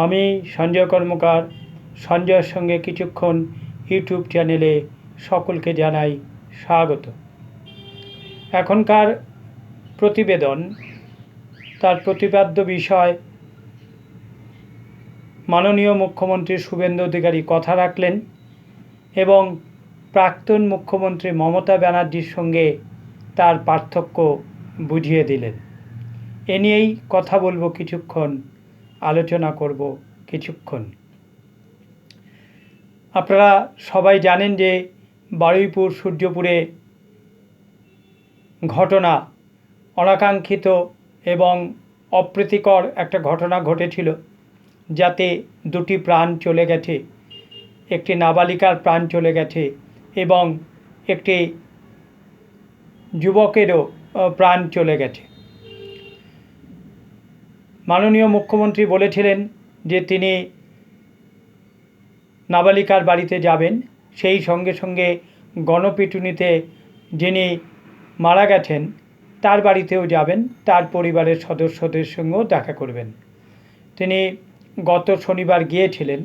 আমি সঞ্জয় কর্মকার সঞ্জয়ের সঙ্গে কিছুক্ষণ ইউটিউব চ্যানেলে সকলকে জানাই স্বাগত। এখনকার প্রতিবেদন, তার প্রতিপাদ্য বিষয়, মাননীয় মুখ্যমন্ত্রী শুভেন্দু অধিকারী কথা রাখলেন এবং প্রাক্তন মুখ্যমন্ত্রী মমতা ব্যানার্জির সঙ্গে তার পার্থক্য বুঝিয়ে দিলেন। এ নিয়েই কথা বলবো কিছুক্ষণ, আলোচনা করব কিছুক্ষণ। আপনারা সবাই জানেন যে বারুইপুর সূর্যপুরে ঘটনা, অনাকাঙ্ক্ষিত এবং অপ্রীতিকর একটা ঘটনা ঘটেছিল, যাতে দুটি প্রাণ চলে গেছে, একটি নাবালিকার প্রাণ চলে গেছে এবং একটি যুবকেরও প্রাণ চলে গেছে। মাননীয় মুখ্যমন্ত্রী বলেছিলেন যে তিনি নাবালিকার বাড়িতে যাবেন, সেই সঙ্গে সঙ্গে গণপিটুনিতে যিনি মারা গেছেন তার বাড়িতেও যাবেন, তার পরিবারের সদস্যদের সঙ্গেও দেখা করবেন। তিনি গত শনিবার গিয়েছিলেন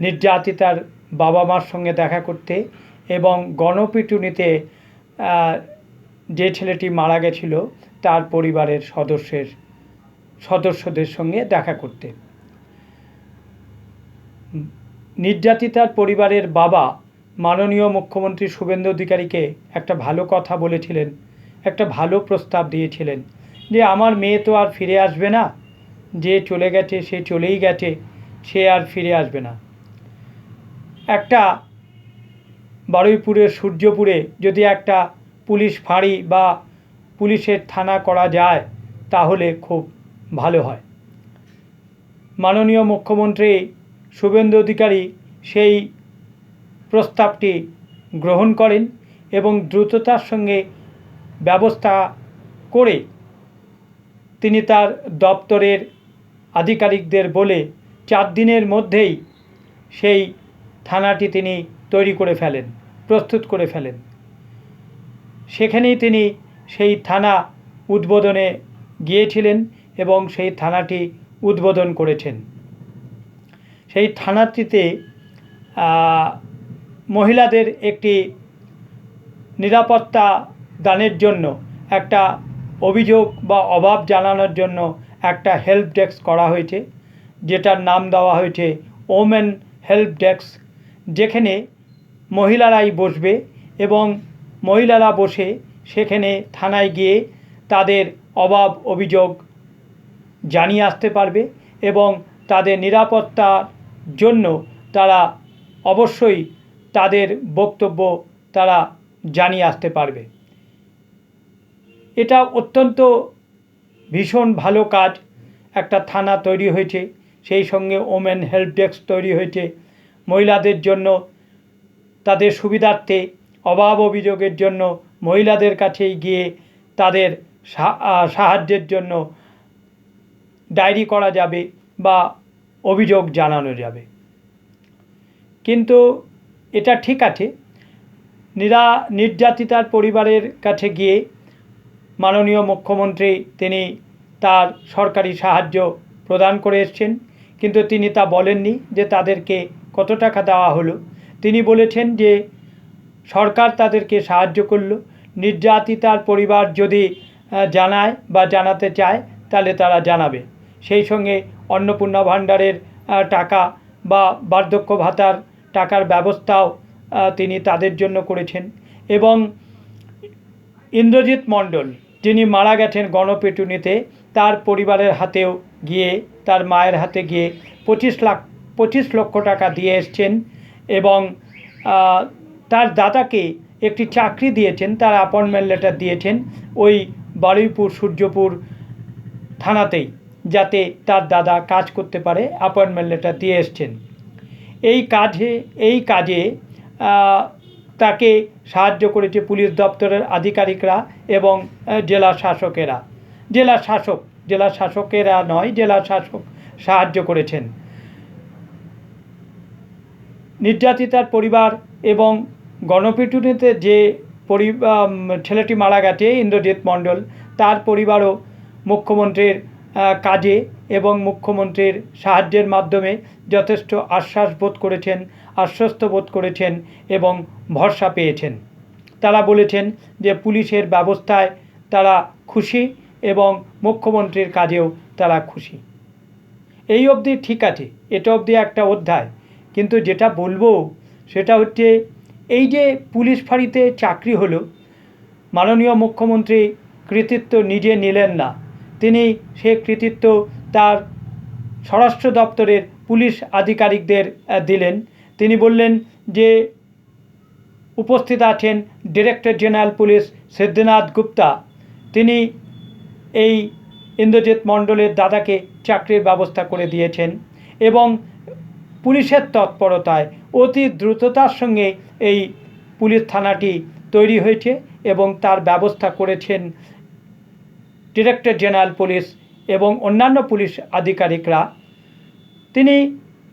নির্যাতিতার বাবা মার সঙ্গে দেখা করতে এবং গণপিটুনিতে যে ছেলেটি মারা গেছিল তার পরিবারের সদস্যদের সঙ্গে দেখা করতে। নির্যাতিতার পরিবারের বাবা মাননীয় মুখ্যমন্ত্রী শুভেন্দু অধিকারীকে একটা ভালো কথা বলেছিলেন, একটা ভালো প্রস্তাব দিয়েছিলেন যে আমার মেয়ে তো আর ফিরে আসবে না, যে চলে গেছে সে চলেই গেছে, সে আর ফিরে আসবে না। একটা বারুইপুরের সূর্যপুরে যদি একটা পুলিশ ফাঁড়ি বা পুলিশের থানা করা যায় তাহলে খুব ভালো হয়। মাননীয় মুখ্যমন্ত্রী শুভেন্দু অধিকারী সেই প্রস্তাবটি গ্রহণ করেন এবং দ্রুততার সঙ্গে ব্যবস্থা করে তিনি তার দপ্তরের আধিকারিকদের বলে 4 দিনের মধ্যেই সেই থানাটি তিনি তৈরি করে ফেলেন, প্রস্তুত করে ফেলেন। সেখানেই তিনি সেই থানা উদ্বোধনে গিয়েছিলেন এবং সেই থানাটি উদ্বোধন করেছেন। সেই থানাটিতে মহিলাদের একটি নিরাপত্তা দানের জন্য, একটা অভিযোগ বা অভাব জানানোর জন্য একটা হেল্প ডেস্ক করা হয়েছে, যেটার নাম দেওয়া হয়েছে ওমেন হেল্প ডেস্ক, যেখানে মহিলারাই বসবে এবং মহিলারা বসে সেখানে থানায় গিয়ে তাদের অভাব অভিযোগ জানিয়ে আসতে পারবে এবং তাদের নিরাপত্তার জন্য তারা অবশ্যই তাদের বক্তব্য তারা জানিয়ে আসতে পারবে। এটা অত্যন্ত ভীষণ ভালো কাজ। একটা থানা তৈরি হয়েছে, সেই সঙ্গে ওমেন হেল্প ডেস্ক তৈরি হয়েছে মহিলাদের জন্য, তাদের সুবিধার্থে অভাব অভিযোগের জন্য মহিলাদের কাছেই গিয়ে তাদের সাহায্যের জন্য ডায়েরি করা যাবে বা অভিযোগ জানানো যাবে। কিন্তু এটা ঠিক আছে, নির্যাতিতার পরিবারের কাছে গিয়ে মাননীয় মুখ্যমন্ত্রী তিনি তার সরকারি সাহায্য প্রদান করে এসছেন, কিন্তু তিনি তা বলেননি যে তাদেরকে কত টাকা দেওয়া হলো। তিনি বলেছেন যে সরকার তাদেরকে সাহায্য করলো, নির্যাতিতার পরিবার যদি জানায় বা জানাতে চায় তাহলে তারা জানাবে। সেই সঙ্গে অন্নপূর্ণা ভাণ্ডারের টাকা বা বার্ধক্য ভাতার টাকার ব্যবস্থাও তিনি তাদের জন্য করেছেন। এবং ইন্দ্রজিৎ মণ্ডল যিনি মারা গেছেন গণপিটুনিতে, তার পরিবারের হাতেও গিয়ে, তার মায়ের হাতে গিয়ে 25 লক্ষ টাকা দিয়ে এসছেন এবং তার দাদাকে একটি চাকরি দিয়েছেন, তার অ্যাপয়েন্টমেন্ট লেটার দিয়েছেন ওই বারুইপুর সূর্যপুর থানাতেই, যাতে তার দাদা কাজ করতে পারে, অ্যাপয়েন্টমেন্ট লেটার দিয়ে এসছেন। এই কাজে তাকে সাহায্য করেছে পুলিশ দপ্তরের আধিকারিকরা এবং জেলা শাসক সাহায্য করেছেন। নির্যাতিতার পরিবার এবং গণপিটুনিতে যে ছেলেটি মারা গেছে ইন্দ্রজিৎ মণ্ডল, তার পরিবারও মুখ্যমন্ত্রীর কাজে এবং মুখ্যমন্ত্রীর সাহায্যের মাধ্যমে যথেষ্ট আশ্বস্ত বোধ করেছেন এবং ভরসা পেয়েছেন। তারা বলেছেন যে পুলিশের ব্যবস্থায় তারা খুশি এবং মুখ্যমন্ত্রীর কাজেও তারা খুশি। এই অবধি ঠিক আছে, এটা অবধি একটা অধ্যায়। কিন্তু যেটা বলবো সেটা হচ্ছে, এই যে পুলিশ ফাঁড়িতে চাকরি হলো, মাননীয় মুখ্যমন্ত্রী কৃতিত্ব নিজে নিলেন না, তিনি সে কৃতিত্ব তার স্বরাষ্ট্র দপ্তরের পুলিশ আধিকারিকদের দিলেন। তিনি বললেন যে উপস্থিত আছেন director general police Siddhinath Gupta, তিনি এই ইন্দ্রজিৎ মণ্ডলের দাদাকে চাকরির ব্যবস্থা করে দিয়েছেন এবং পুলিশের তৎপরতায় অতি দ্রুততার সঙ্গে এই পুলিশ থানাটি তৈরি হয়েছে এবং তার ব্যবস্থা করেছেন ডিরেক্টর জেনারেল পুলিশ এবং অন্যান্য পুলিশ আধিকারিকরা। তিনি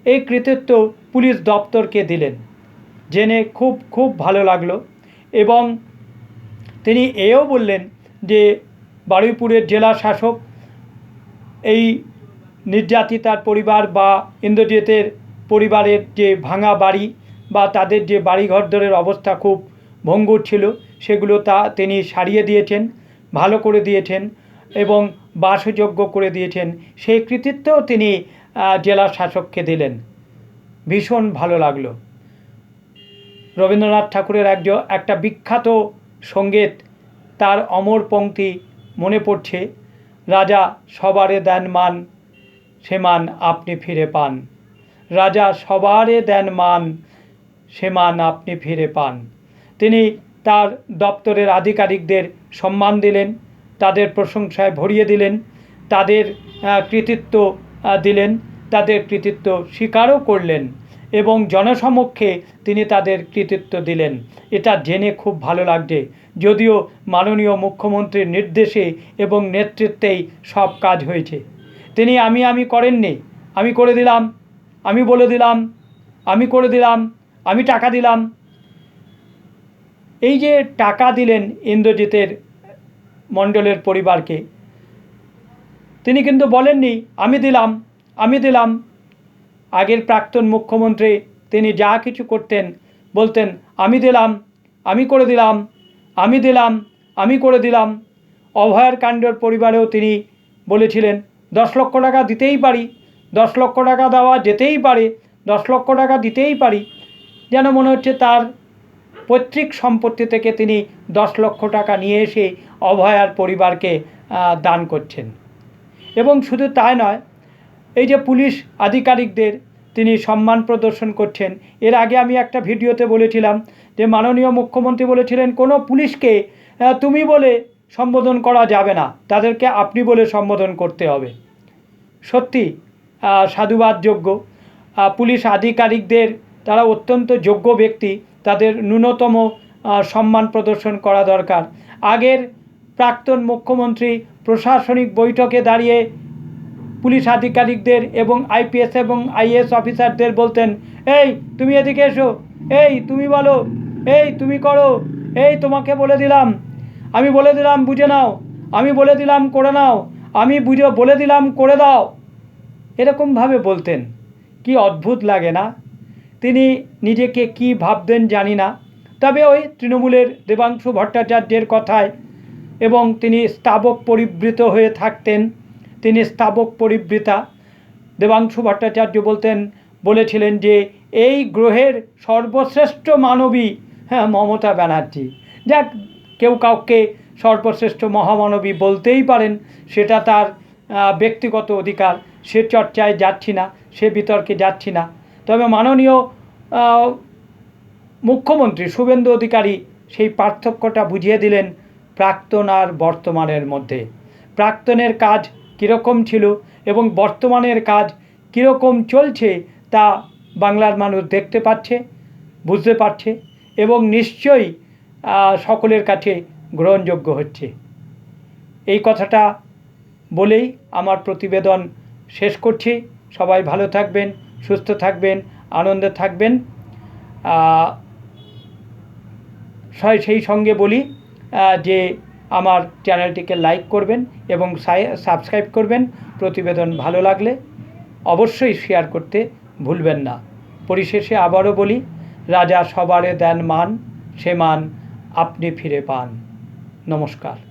এই কৃতিত্ব পুলিশ দপ্তরকে দিলেন, জেনে খুব ভালো লাগলো। এবং তিনি এও বললেন যে বারুইপুরের জেলা শাসক এই নির্যাতিতার পরিবার বা ইন্দ্রজিতের পরিবারের যে ভাঙা বাড়ি বা তাদের যে বাড়িঘরদরের অবস্থা খুব ভঙ্গুর ছিল, সেগুলো তিনি সারিয়ে দিয়েছেন, ভালো করে দিয়েছেন এবং বাসযোগ্য করে দিয়েছেন। সেই কৃতিত্বও তিনি জেলা শাসককে দিলেন। ভীষণ ভালো লাগলো। রবীন্দ্রনাথ ঠাকুরের একটা বিখ্যাত সঙ্গীত, তার অমর পংক্তি মনে পড়ছে, রাজা সবারে দেন মান, সে মান আপনি ফিরে পান। রাজা সবারে দেন মান, সে মান আপনি ফিরে পান। তিনি তার দপ্তরের আধিকারিকদের সম্মান দিলেন, তাদের প্রশংসায় ভরিয়ে দিলেন, তাদের কৃতিত্ব দিলেন, তাদের কৃতিত্ব স্বীকারও করলেন এবং জনসমক্ষে তিনি তাদের কৃতিত্ব দিলেন। এটা জেনে খুব ভালো লাগছে। যদিও মাননীয় মুখ্যমন্ত্রীর নির্দেশে এবং নেতৃত্বেই সব কাজ হয়েছে। তিনি আমি করেননি, আমি করে দিলাম, আমি বলে দিলাম, আমি করে দিলাম, আমি টাকা দিলাম। এই যে টাকা দিলেন ইন্দ্রজিতের মণ্ডলের পরিবারকে, তিনি কিন্তু বলেননি আমি দিলাম। আগের প্রাক্তন মুখ্যমন্ত্রী তিনি যা কিছু করতেন বলতেন আমি দিলাম, আমি করে দিলাম, আমি দিলাম, আমি করে দিলাম। অভয়ার কাণ্ডর পরিবারেও তিনি বলেছিলেন 10 লক্ষ টাকা দিতেই পারি, 10 লক্ষ টাকা দেওয়া যেতেই পারে, 10 লক্ষ টাকা দিতেই পারি। যেন মনে হচ্ছে তার পৈতৃক সম্পত্তি থেকে তিনি 10 লক্ষ টাকা নিয়ে এসে অভয়ার পরিবারকে দান করছেন। এবং শুধু তাই নয়, এই যে পুলিশ আধিকারিকদের তিনি সম্মান প্রদর্শন করছেন। এর আগে আমি একটা ভিডিওতে বলেছিলাম যে মাননীয় মুখ্যমন্ত্রী বলেছিলেন কোনো পুলিশকে তুমি বলে সম্বোধন করা যাবে না, তাদেরকে আপনি বলে সম্বোধন করতে হবে। সত্যি সাধুবাদযোগ্য পুলিশ আধিকারিকদের, তারা অত্যন্ত যোগ্য ব্যক্তি, তাদের ন্যূনতম সম্মান প্রদর্শন করা দরকার। আগের প্রাক্তন মুখ্যমন্ত্রী প্রশাসনিক বৈঠকে দাঁড়িয়ে পুলিশ আধিকারিকদের এবং আইপিএস এবং আইএএস অফিসারদের বলতেন, এই তুমি এদিকে এসো, এই তুমি বলো, এই তুমি করো, এই তোমাকে বলে দিলাম, আমি বলে দিলাম বুঝে নাও, আমি বলে দিলাম করে নাও, আমি বলে দিলাম করে দাও। এরকমভাবে বলতেন। কি অদ্ভুত লাগে না? তিনি নিজেকে কি ভাবতেন জানি না। তবে ওই তৃণমূলের দেবাংশু ভট্টাচার্যের কথায়, এবং তিনি স্তাবক পরিবৃত হয়ে থাকতেন, তিনি স্তাবক পরিবৃতা। দেবাংশু ভট্টাচার্য বলেছিলেন যে এই গ্রহের সর্বশ্রেষ্ঠ মানবী মমতা ব্যানার্জি। যাক, কেউ কাউকে সর্বশ্রেষ্ঠ মহামানবী বলতেই পারেন, সেটা তার ব্যক্তিগত অধিকার, সে চর্চায় যাচ্ছি না, সে বিতর্কে যাচ্ছি না। তবে মাননীয় মুখ্যমন্ত্রী শুভেন্দু অধিকারী সেই পার্থক্যটা বুঝিয়ে দিলেন প্রাক্তন আর বর্তমানের মধ্যে। প্রাক্তনের কাজ কীরকম ছিল এবং বর্তমানের কাজ কীরকম চলছে তা বাংলার মানুষ দেখতে পাচ্ছে, বুঝতে পারছে এবং নিশ্চয়ই সকলের কাছে গ্রহণযোগ্য হচ্ছে। এই কথাটা বলেই আমার প্রতিবেদন শেষ করছি। সবাই ভালো থাকবেন, সুস্থ থাকবেন, আনন্দে থাকবেন। সেই সঙ্গে বলি যে আমার চ্যানেলটিকে লাইক করবেন এবং সাবস্ক্রাইব করবেন। প্রতিবেদন ভালো লাগলে অবশ্যই শেয়ার করতে ভুলবেন না। পরিশেষে আবারও বলি, রাজা সবারে দেন মান, সে মান আপনি ফিরে পান। নমস্কার।